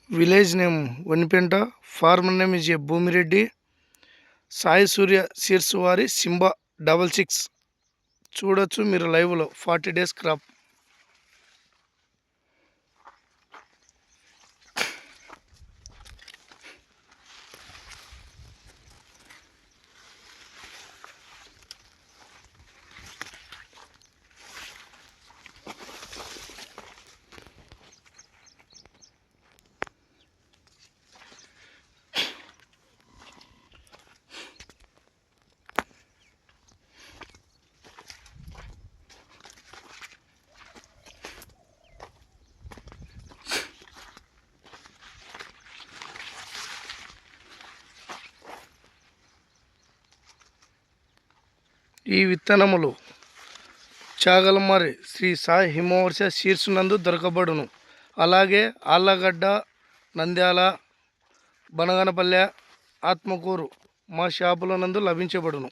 Village name Vanipenta, farmer name is A Bhumireddy, Sai Surya seeds వారి Simba 66 చూడొచ్చు మీరు లైవ్లో 40 డేస్ క్రాప్. ఈ విత్తనములు చాగలమారి శ్రీ సాయి హిమవర్ష సీడ్స్ నందు దొరకబడును. అలాగే ఆళ్ళగడ్డ, నంద్యాల, బనగనపల్లె, ఆత్మకూరు మా షాపుల నందు లభించబడును.